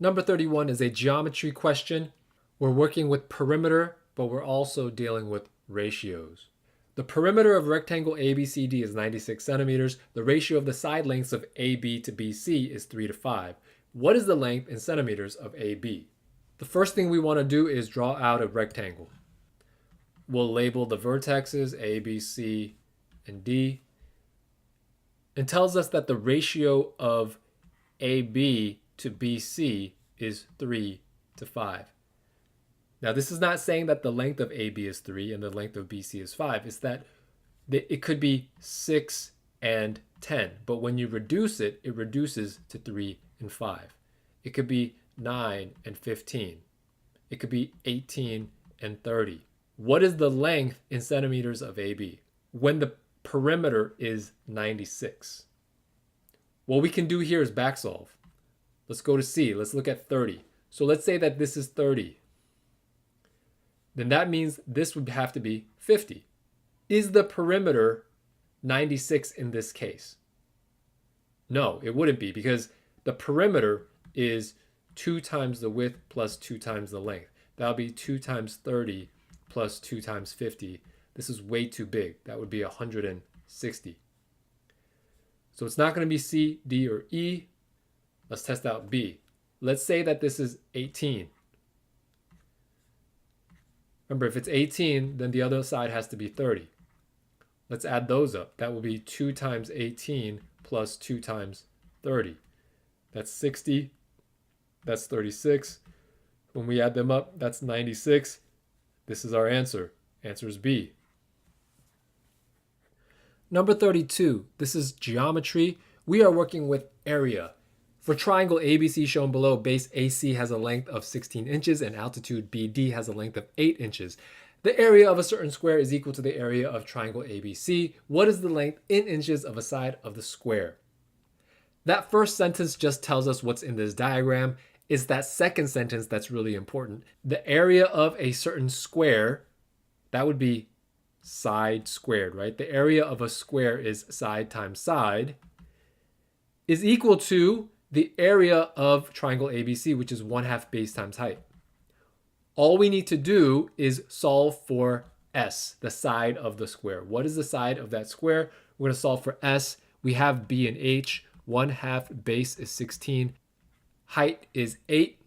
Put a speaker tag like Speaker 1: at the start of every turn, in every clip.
Speaker 1: Number 31 is a geometry question. We're working with perimeter, but we're also dealing with ratios. The perimeter of rectangle ABCD is 96 centimeters. The ratio of the side lengths of AB to BC is 3 to 5. What is the length in centimeters of AB? The first thing we want to do is draw out a rectangle. We'll label the vertexes A, B, C, and D. It tells us that the ratio of AB to BC is 3 to 5. Now, this is not saying that the length of AB is 3 and the length of BC is 5. It's that it could be 6 and 10. But when you reduce it, it reduces to 3 and 5. It could be 9 and 15. It could be 18 and 30. What is the length in centimeters of AB when the perimeter is 96? What we can do here is back solve. Let's go to C. Let's look at 30. So let's say that this is 30. Then that means this would have to be 50. Is the perimeter 96 in this case? No, it wouldn't be, because the perimeter is 2 times the width plus 2 times the length. That'll be 2 times 30 plus 2 times 50. This is way too big. That would be 160. So it's not going to be C, D, or E. Let's test out B. Let's say that this is 18. Remember, if it's 18, then the other side has to be 30. Let's add those up. That will be 2 times 18 plus 2 times 30. That's 60. That's 36. When we add them up, that's 96. This is our answer. Answer is B. Number 32. This is geometry. We are working with area. For triangle ABC shown below, base AC has a length of 16 inches and altitude BD has a length of 8 inches. The area of a certain square is equal to the area of triangle ABC. What is the length in inches of a side of the square? That first sentence just tells us what's in this diagram. It's that second sentence that's really important. The area of a certain square, that would be side squared, right? The area of a square is side times side, is equal to the area of triangle ABC, which is 1/2 base times height. All we need to do is solve for S, the side of the square. What is the side of that square? We're going to solve for S. We have B and H. 1/2 base is 16. Height is 8.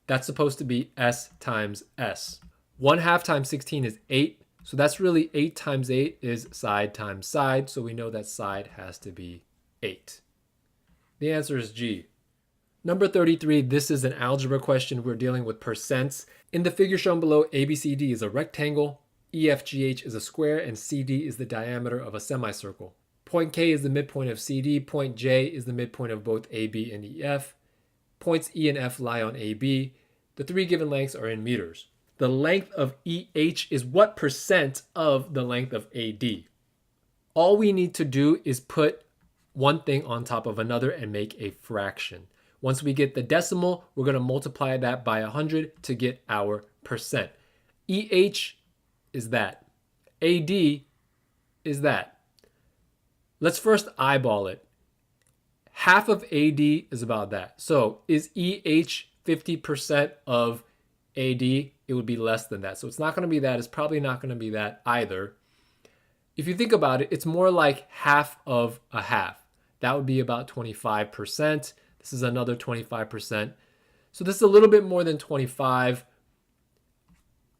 Speaker 1: That's supposed to be S times S. 1/2 times 16 is 8. So that's really 8 times 8 is side times side. So we know that side has to be 8. The answer is G. Number 33, this is an algebra question. We're dealing with percents. In the figure shown below, ABCD is a rectangle, EFGH is a square, and CD is the diameter of a semicircle. Point K is the midpoint of CD. Point J is the midpoint of both AB and EF. Points E and F lie on AB. The 3 given lengths are in meters. The length of EH is what percent of the length of AD? All we need to do is put one thing on top of another and make a fraction. Once we get the decimal, we're going to multiply that by 100 to get our percent. EH is that. AD is that. Let's first eyeball it. Half of AD is about that. So is EH 50% of AD? It would be less than that. So it's not going to be that. It's probably not going to be that either. If you think about it, it's more like half of a half. That would be about 25%. This is another 25%. So this is a little bit more than 25.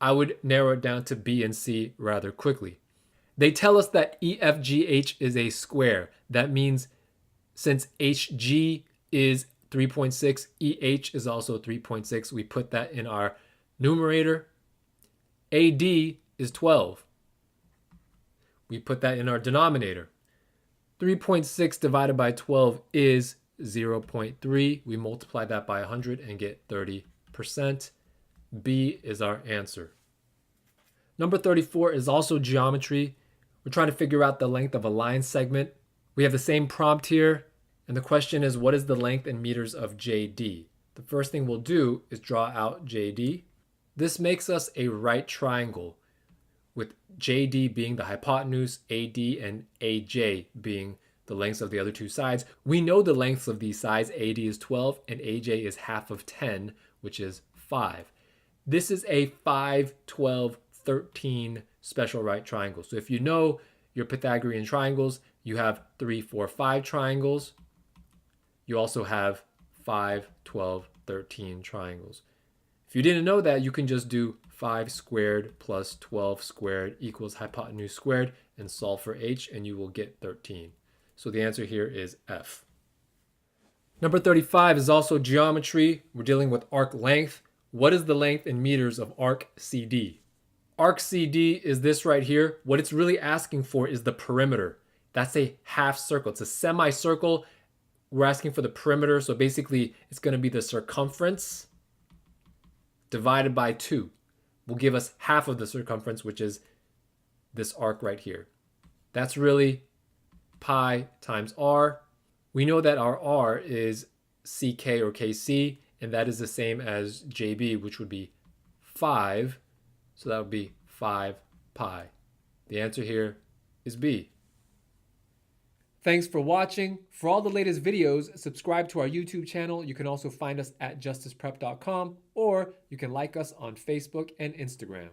Speaker 1: I would narrow it down to B and C rather quickly. They tell us that EFGH is a square. That means since HG is 3.6, EH is also 3.6. We put that in our numerator. AD is 12. We put that in our denominator. 3.6 divided by 12 is 0.3. We multiply that by 100 and get 30%. B is our answer. Number 34 is also geometry. We're trying to figure out the length of a line segment. We have the same prompt here, and the question is, what is the length in meters of JD? The first thing we'll do is draw out JD. This makes us a right triangle, with JD being the hypotenuse, AD and AJ being the lengths of the other two sides. We know the lengths of these sides. AD is 12 and AJ is half of 10, which is 5. This is a 5, 12, 13 special right triangle. So if you know your Pythagorean triangles, you have 3, 4, 5 triangles. You also have 5, 12, 13 triangles. If you didn't know that, you can just do 5 squared plus 12 squared equals hypotenuse squared and solve for h, and you will get 13. So the answer here is F. Number 35 is also geometry. We're dealing with arc length. What is the length in meters of arc CD? Arc CD is this right here. What it's really asking for is the perimeter. That's a half circle. It's a semicircle. We're asking for the perimeter. So basically, it's going to be the circumference divided by 2 will give us half of the circumference, which is this arc right here. That's really pi times r. We know that our r is ck or kc, and that is the same as jb, which would be 5. So that would be 5 pi. The answer here is B. Thanks for watching. For all the latest videos, subscribe to our YouTube channel. You can also find us at justiceprep.com, or you can like us on Facebook and Instagram.